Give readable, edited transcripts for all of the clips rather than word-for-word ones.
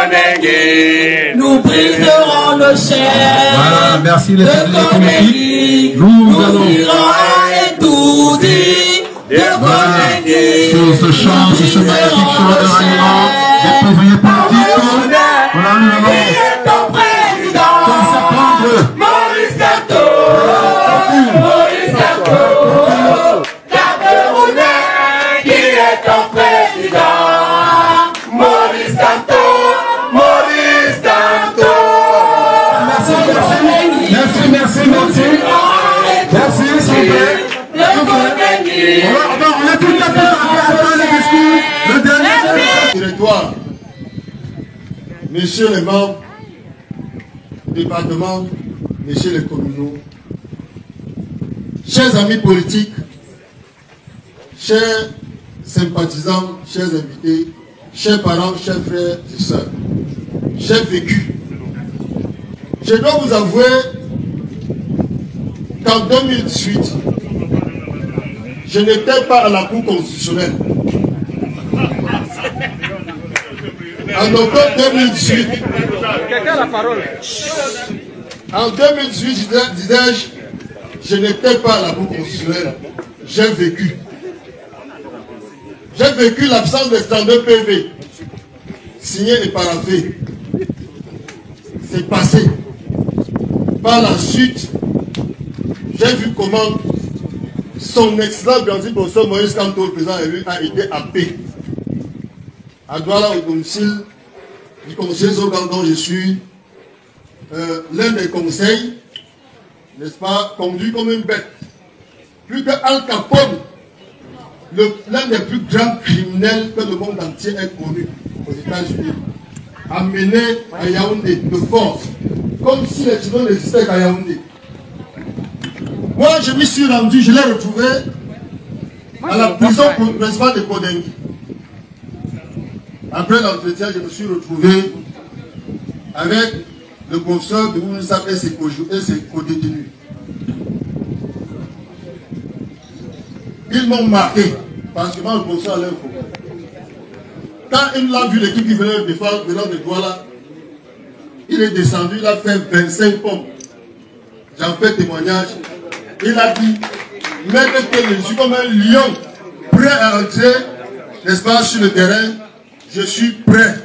Kondengi. Nous briserons le chef. Voilà, merci les politiques. Nous allons étourdir de Kondengi. sur ce chant, sur ce magnifique chant de ralliement des ouvriers politiques. Voilà, nous allons Ton président, Maurice Kamto, Maurice Kamto, Camerounais, qui est ton président, Maurice Kamto, Maurice Kamto. Merci, merci, merci. Merci, s'il vous plaît. On a tout à fait le discours. Le dernier territoire. Messieurs les membres du département, messieurs les communaux, chers amis politiques, chers sympathisants, chers invités, chers parents, chers frères et sœurs, chers vécus, je dois vous avouer qu'en 2018, je n'étais pas à la Cour constitutionnelle. En octobre 2018, en 2018, disais-je, je n'étais pas à la Cour constitutionnelle. J'ai vécu. J'ai vécu l'absence des 32 PV, signés et paraphés. C'est passé. Par la suite, j'ai vu comment son excellent Blanzi Professeur Moïse Kamto, le président élu, a été happé. À Douala, au domicile du conseil Zogan, dont je suis l'un des conseils, n'est-ce pas, conduit comme une bête. Plus que Al Capone, l'un des plus grands criminels que le monde entier ait connu aux États-Unis, amené à Yaoundé de force, comme si les Chinois n'existaient qu'à Yaoundé. Moi, je m'y suis rendu, je l'ai retrouvé à la prison principale de Kondengi. Après l'entretien, je me suis retrouvé avec le professeur de Moussa et ses co-détenus. Ils m'ont marqué, parce que moi, le professeur a l'info. Quand il a vu l'équipe qui venait de défendre venant de Douala, il est descendu, il a fait 25 pompes. J'en fais témoignage. Il a dit, Maître Kelly, je suis comme un lion, prêt à entrer, n'est-ce pas, sur le terrain. Je suis prêt.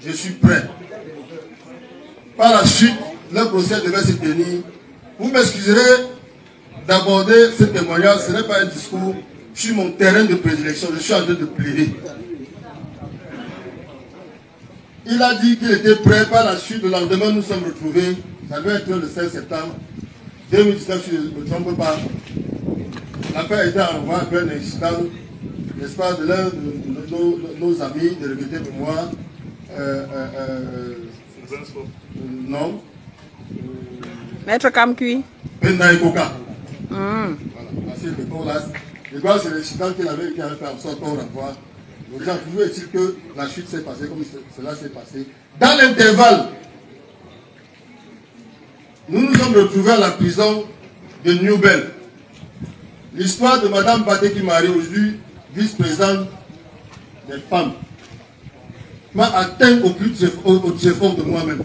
Je suis prêt. Par la suite, le procès devait se tenir. Vous m'excuserez d'aborder ce témoignage. Ce n'est pas un discours sur mon terrain de prédilection. Je suis en train de plaider. Il a dit qu'il était prêt. Par la suite, le lendemain, nous sommes retrouvés. Ça devait être le 16 septembre 2019, si je ne me trompe pas. L'affaire a été envoyée après un incident, n'est-ce pas, de l'un de nos amis de regretter de moi. Non. Maître Kamkui. Pendaïkoka. Voilà. Je crois que c'est l'incident qui avait fait en sorte qu'on renvoie. Donc, toujours est-il que la chute s'est passée comme cela s'est passé. Dans l'intervalle, nous nous sommes retrouvés à la prison de New Bell. L'histoire de Mme Baté qui marie aujourd'hui, vice-présidente des femmes, m'a atteint au plus fond de moi-même.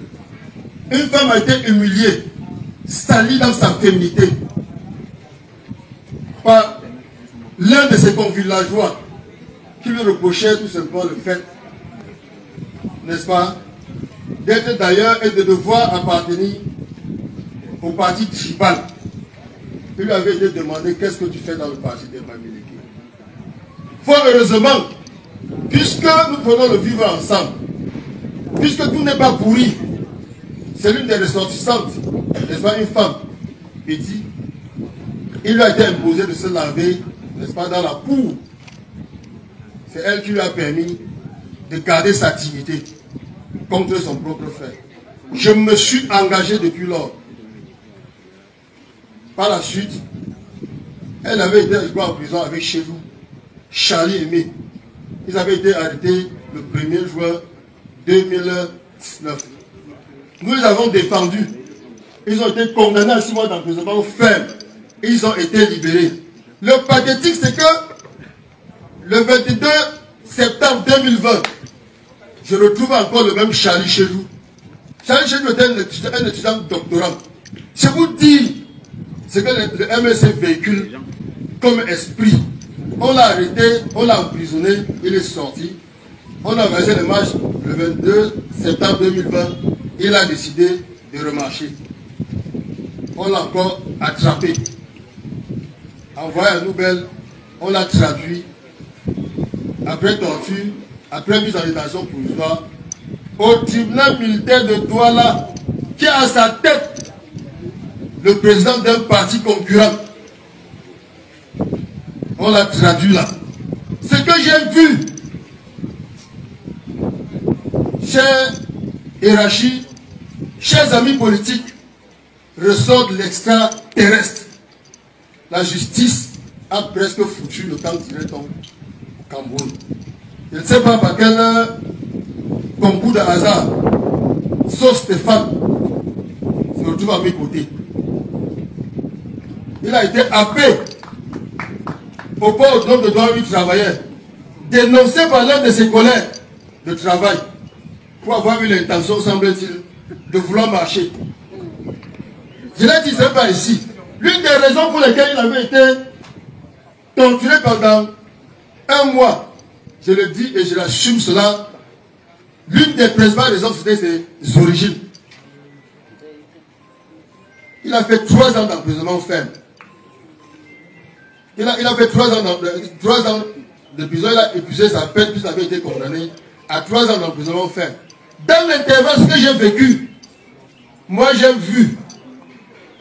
Une femme a été humiliée, salie dans sa féminité, par l'un de ses convillageois qui lui reprochait tout simplement le fait, n'est-ce pas, d'être d'ailleurs et de devoir appartenir au parti tribal. Il lui avait été demandé qu'est-ce que tu fais dans le parti des Bamileke. Fort heureusement, puisque nous prenons le vivre ensemble, puisque tout n'est pas pourri, c'est l'une des ressortissantes, n'est-ce pas, une femme petite, il lui a été imposé de se laver, n'est-ce pas, dans la cour. C'est elle qui lui a permis de garder sa dignité contre son propre frère. Je me suis engagé depuis lors. Par la suite, elle avait été, je crois, en prison avec Chérou, Charlie Aimé. Ils avaient été arrêtés le 1er juin 2019. Nous les avons défendus. Ils ont été condamnés à 6 mois d'emprisonnement ferme. Et ils ont été libérés. Le pathétique, c'est que le 22 septembre 2020, je retrouve encore le même Charlie Chedou. Charlie Chedou était un étudiant doctorant. Je vous dis ce que le MSC véhicule comme esprit. On l'a arrêté, on l'a emprisonné, il est sorti. On a organisé le marche le 22 septembre 2020. Il a décidé de remarcher. On l'a encore attrapé. Envoyé à Nouvelle, on l'a traduit. Après torture, après mise en détention provisoire, au tribunal militaire de Douala, qui a à sa tête le président d'un parti concurrent. On l'a traduit là. Ce que j'ai vu, chers hiérarchies, chers amis politiques, ressort de l'extraterrestre. La justice a presque foutu le camp direct au Cameroun. Je ne sais pas par quel concours de hasard, sauf Stéphane se retrouve à mes côtés. Il a été happé au port de droit où il travaillait, dénoncé par l'un de ses collègues de travail pour avoir eu l'intention, semble-t-il, de vouloir marcher. Je l'ai dit, ce n'est pas ici. L'une des raisons pour lesquelles il avait été torturé pendant un mois, je le dis et je l'assume cela, l'une des principales raisons, c'était ses origines. Il a fait 3 ans d'emprisonnement ferme. Il a fait 3 ans de prison, il a épuisé sa peine, puis il avait été condamné à 3 ans d'emprisonnement ferme. Dans l'intervalle, ce que j'ai vécu, moi j'ai vu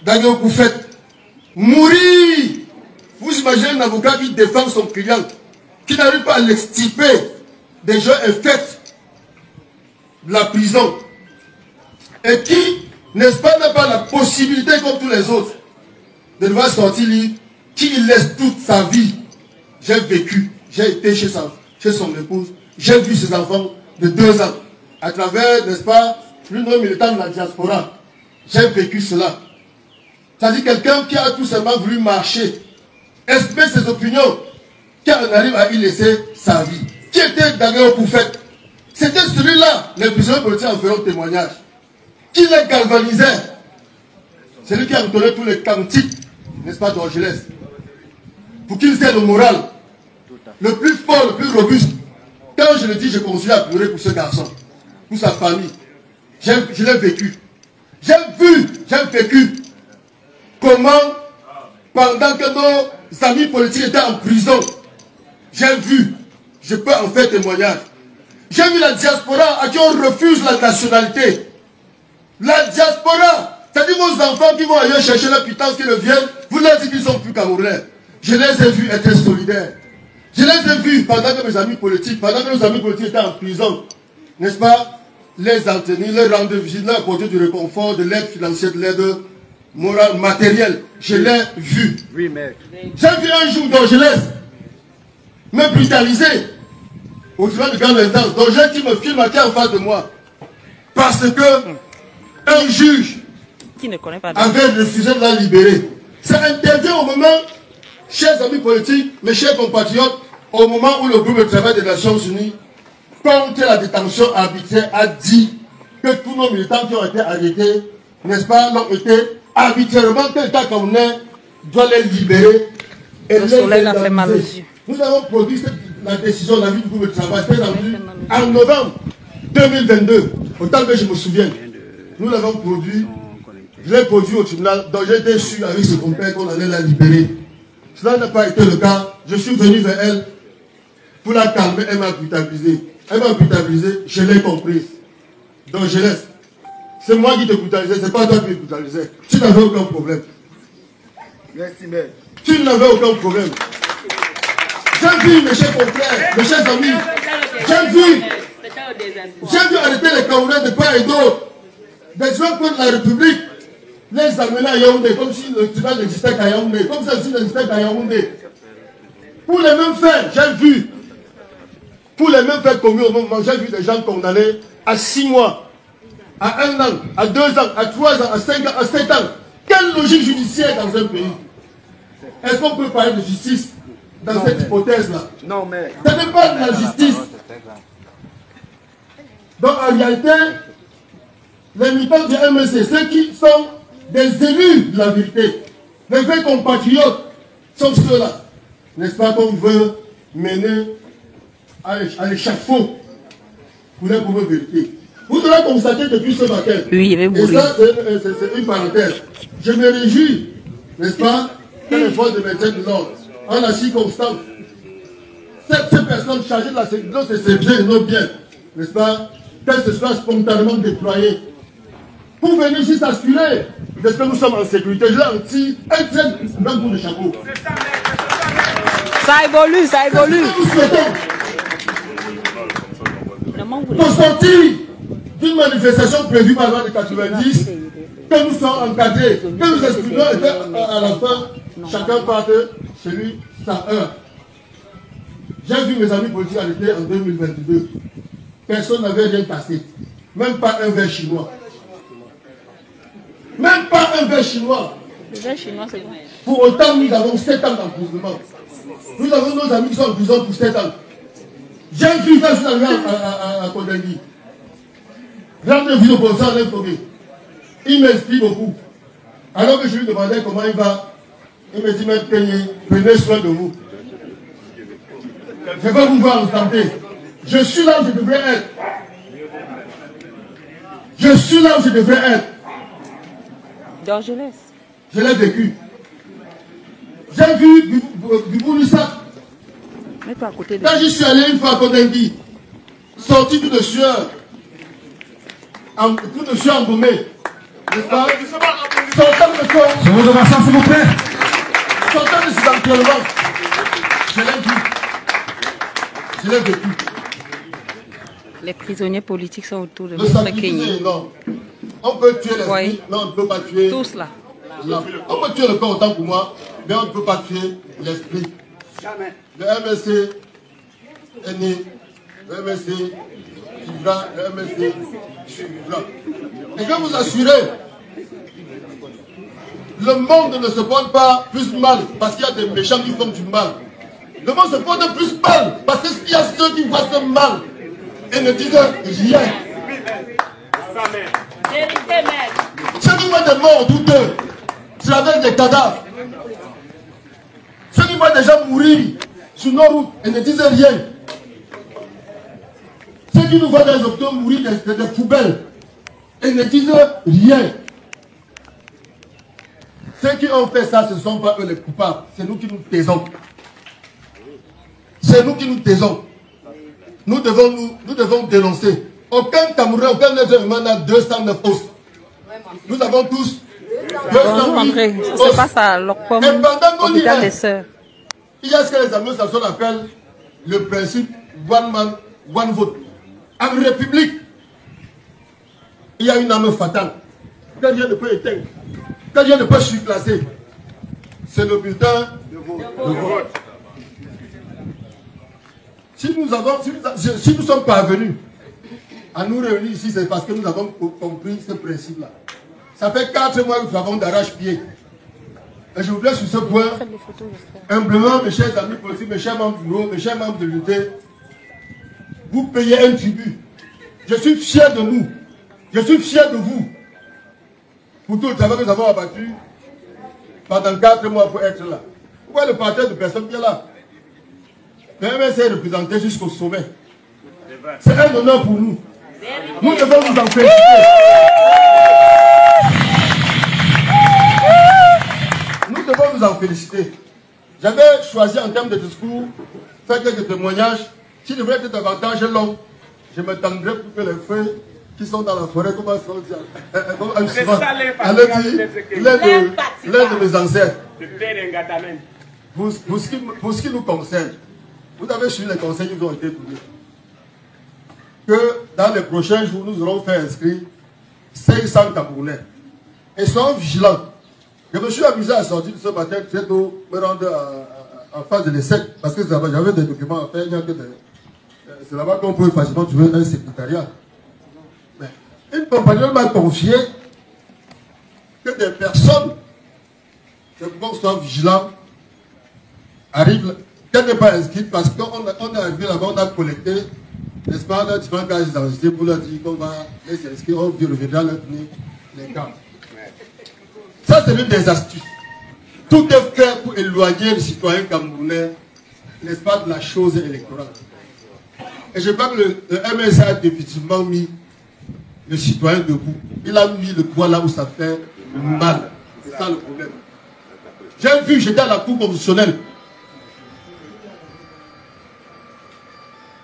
Daniel Koufet mourir. Vous imaginez un avocat qui défend son client, qui n'arrive pas à l'extirper des gens infects de la prison, et qui, n'est-ce pas, n'a pas la possibilité, comme tous les autres, de devoir sortir libre, qui laisse toute sa vie. J'ai vécu, j'ai été chez son épouse, j'ai vu ses enfants de 2 ans, à travers, n'est-ce pas, l'une de militants de la diaspora. J'ai vécu cela. C'est-à-dire quelqu'un qui a tout simplement voulu marcher, exprimer ses opinions, qui en arrive à y laisser sa vie. Qui était Daniel Koufet? C'était celui-là, les prisonniers politiques en feront témoignage, qui les galvanisait. C'est lui qui a donné tous les cantiques, n'est-ce pas, d'Angelès, pour qu'ils aient le moral, le plus fort, le plus robuste. Quand je le dis, je continue à pleurer pour ce garçon, pour sa famille. Je l'ai vécu. J'ai vécu comment, pendant que nos amis politiques étaient en prison, j'ai vu, je peux en faire témoignage. J'ai vu la diaspora à qui on refuse la nationalité. La diaspora, c'est-à-dire vos enfants qui vont ailleurs chercher leur pitance, qui reviennent, vous leur dites qu'ils ne sont plus Camerounais. Je les ai vus être solidaires. Je les ai vus pendant que mes amis politiques, pendant que nos amis politiques étaient en prison, n'est-ce pas, les en tenir, leur rendre visite, leur apporter du réconfort, de l'aide financière, de l'aide morale, matérielle. Je l'ai vu. Oui, mais... J'ai vu un jour d'Angelès me brutaliser au tribunal de grande instance. D'Angelès qui me filme à qui en face de moi. Parce que un juge avait refusé de la libérer. Ça intervient au moment, chers amis politiques, mes chers compatriotes, au moment où le groupe de travail des Nations Unies, contre la détention arbitraire, a dit que tous nos militants qui ont été arrêtés, n'est-ce pas, l'ont été arbitrairement, que l'État camerounais doit les libérer et le soleil a fait mal aux yeux. Nous avons produit la décision de la vie du groupe de travail, c'était en novembre 2022, autant que je me souviens. Nous l'avons produit, je l'ai produit au tribunal, donc j'ai été sûr avec ce compère qu'on allait la libérer. Cela n'a pas été le cas. Je suis venu vers elle pour la calmer, elle m'a brutalisé. Elle m'a brutalisé, je l'ai comprise. Donc je laisse. C'est moi qui te brutalisais, c'est pas toi qui me brutalisais. Tu n'avais aucun problème. Merci, mère. Tu n'avais aucun problème. J'ai vu, mes chers confrères, mes chers amis, j'ai vu arrêter les Camerounais de part et d'autre. Des gens contre la République, les amener à Yaoundé, comme si le tribunal n'existait qu'à Yaoundé, comme si le n'existait qu'à Yaoundé. Pour les mêmes faits, j'ai vu, pour les mêmes faits commis au moment, j'ai vu des gens condamnés à 6 mois, à 1 an, à 2 ans, à 3 ans, à 5 ans, à 7 ans. Quelle logique judiciaire dans un pays? Est-ce qu'on peut parler de justice dans cette hypothèse-là? Non, mais... Ce n'est pas de la justice. Donc en réalité, les militants du MSC, ceux qui sont des élus de la vérité, les vrais compatriotes, sont ceux-là, n'est-ce pas, qu'on veut mener à l'échafaud pour les pauvres vérités. Vous devez constater depuis ce matin, oui, et ça c'est une parenthèse, je me réjouis, n'est-ce pas, que les forces de maintien de l'ordre, en la circonstance, ces personnes chargées de la sécurité de ces biens et nos biens, n'est-ce pas, qu'elles se soient spontanément déployées pour venir ici s'assurer de ce que nous sommes en sécurité. Je leur tire un trait d'un bout de chapeau. Ça évolue, ça évolue. Nous souhaitons pour sortir d'une manifestation prévue par la loi de 90, que nous sommes encadrés, que nous expliquons et qu'à la fin, chacun parte chez lui sa heure. J'ai vu mes amis politiques arrêtés en 2022. Personne n'avait rien cassé. Même pas un verre chinois. Même pas un verre chinois. Le verre chinois, c'est bon. Pour autant, nous avons 7 ans d'emprisonnement. Nous avons nos amis qui sont en prison pour 7 ans. J'ai vu quand je suis arrivé à Kondengui. J'ai vu l'opposition à l'informer. Il m'explique beaucoup. Alors que je lui demandais comment il va, il me dit, mais prenez soin de vous. Je vais vous voir en santé. Je suis là où je devrais être. Je suis là où je devrais être. Donc je laisse. Je l'ai vécu. J'ai vu du Boulissac. Mets-toi à côté de Quand j'y suis allé une fois à Kondengui, sorti tout de sueur, tout de sueur embaumé, n'est-ce pas? Sortant de corps. Je vous demande ça, s'il vous plaît. Sortant de ces entraînements, je l'ai vu. Je l'ai vécu. Les prisonniers politiques sont autour de Le notre sacrifice, non. On peut tuer l'esprit, Oui. mais on ne peut pas tuer. Tous là. On peut tuer le corps autant pour moi, mais on ne peut pas tuer l'esprit. Le MSC est né, le MSC vivra, le MSC survivra. Et je vais vous assurer, le monde ne se porte pas plus mal parce qu'il y a des méchants qui font du mal. Le monde se porte plus mal parce qu'il y a ceux qui voient ce mal et ne disent rien. Ceux qui voient des morts autour d'eux, traversent des cadavres. Ceux qui voient des gens mourir sur nos routes et ne disent rien. Ceux qui nous voient dans les hôpitaux mourir des poubelles et ne disent rien. Ceux qui ont fait ça, ce ne sont pas eux les coupables. C'est nous qui nous taisons. C'est nous qui nous taisons. Nous devons dénoncer. Aucun Camerounais, aucun être humain n'a 209 os. Nous avons tous 208 os. Ça se passe à l'Ocpom, hôpital des Sœurs. Il y a ce que les anglo-saxons appellent le principe one man, one vote. En République, il y a une arme fatale. Quand Dieu ne peut éteindre, quand Dieu ne peut surclasser, c'est le bulletin de vote. Si nous sommes parvenus à nous réunir ici, c'est parce que nous avons compris ce principe-là. Ça fait 4 mois que nous avons d'arrache-pied. Et je voudrais sur ce point, humblement, mes chers amis politiques, mes chers membres du bureau, mes chers membres de l'UT, vous payez un tribut. Je suis fier de nous. Je suis fier de vous. Pour tout le travail que nous avons abattu pendant 4 mois pour être là. Vous voyez le parterre de personnes qui est là. Le MSC est représenté jusqu'au sommet. C'est un honneur pour nous. Nous devons nous en féliciter. Nous devons nous en féliciter. J'avais choisi en termes de discours, faire quelques témoignages. Si je voulais être davantage long, je m'attendrais pour que les feuilles qui sont dans la forêt, comment sont l'un de mes ancêtres. Pour ce qui nous concerne, vous avez suivi les conseils qui nous ont été donnés. Que dans les prochains jours, nous aurons fait inscrire 500 Camerounais. Et soyons vigilants. Je me suis amusé à sortir ce matin très tôt, me rendre en face de l'ESSEC, parce que j'avais des documents à faire. C'est là-bas qu'on peut facilement trouver un secrétariat. Mais une compagnie m'a confié que des personnes, que nous soyons vigilants, arrivent, qu'elle n'est pas inscrite parce qu'on est arrivé là-bas, on a collecté n'est-ce pas, dans différents cas d'identité pour leur dire qu'on va les inscrire, on reviendra leur tenir les cas. Ça, c'est l'une des astuces. Tout est fait pour éloigner le citoyen camerounais, n'est-ce pas, de la chose électorale. Et je crois que le MSA a définitivement mis le citoyen debout. Il a mis le poids là où ça fait mal. C'est ça le problème. J'ai vu, j'étais à la Cour constitutionnelle.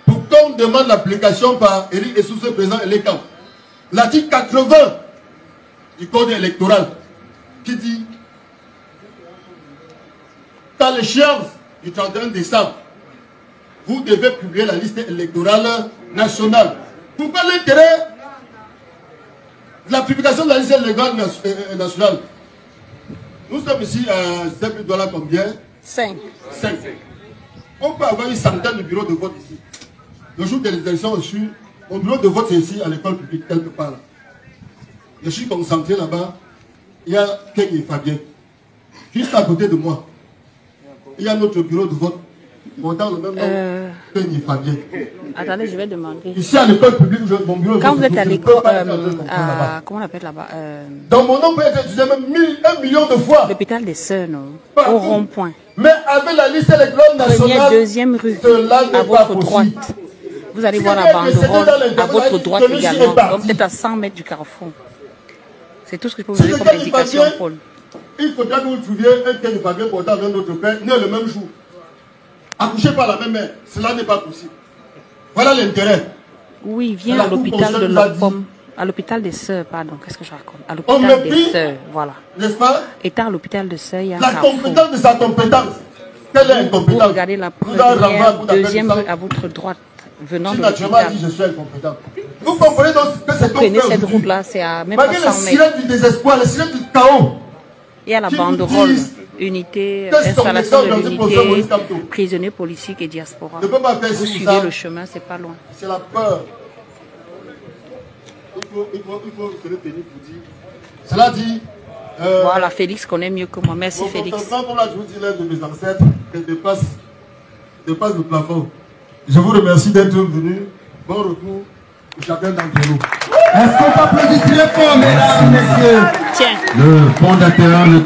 Pour qu'on demande l'application par Éric Essousse, président Elekam. L'article 80 du Code électoral qui dit qu'à l'échéance du 31 décembre, vous devez publier la liste électorale nationale. Pourquoi l'intérêt de la publication de la liste électorale nationale? Nous sommes ici à $7 combien? 5. On peut avoir une centaine de bureaux de vote ici. Le jour des élections reçues, mon bureau de vote c'est ici à l'école publique, quelque part là. Je suis concentré là-bas. Il y a Kenny Fabien. Juste à côté de moi. Il y a notre bureau de vote. Dans le même nom, Kenny Fabien. Attendez, je vais demander. Ici à l'école publique, mon bureau de vote. Quand vous êtes à l'école, comment on appelle là-bas dans mon nom peut être utilisé même 1 million de fois. L'hôpital des Sœurs, non? Au rond-point. Mais avec la liste électorale nationale, Première, deuxième rue, à votre droite. Vous allez voir la banderole à votre droite également. Donc peut-être à 100 mètres du carrefour. C'est tout ce que je peux vous donner comme indication, Paul. Il faudra que vous trouviez un Kenny Fabien portant avec notre père, né le même jour. Accouché par la même mère. Cela n'est pas possible. Voilà l'intérêt. Oui, il vient à l'hôpital de l'Opom. À l'hôpital des Sœurs, pardon, qu'est-ce que je raconte? À l'hôpital des Sœurs, voilà. N'est-ce pas? Étant à l'hôpital des Sœurs, il y a un la compétence de sa compétence. Quelle est incompétente? Vous regardez la première, deuxième rue à votre droite, venant de l'hôpital. Je suis incompétent. Vous comprenez donc que c'est prenez cette route-là, c'est à même pas 100 mètres. Le silence du désespoir, le silence du chaos. Il y a la banderole, unité, installation de l'unité, prisonniers politiques et diaspora. Vous suivez le chemin, c'est pas loin. C'est la peur. Il faut se le tenir pour dire. Cela dit. Voilà, Félix connaît mieux que moi. Merci Félix. Comme là, je vous dis, l'un de mes ancêtres dépasse le plafond. Je vous remercie d'être venu. Bon retour pour chacun d'entre nous. Est-ce qu'on peut applaudir très fort, mesdames, messieurs? Tiens. Le fondateur, le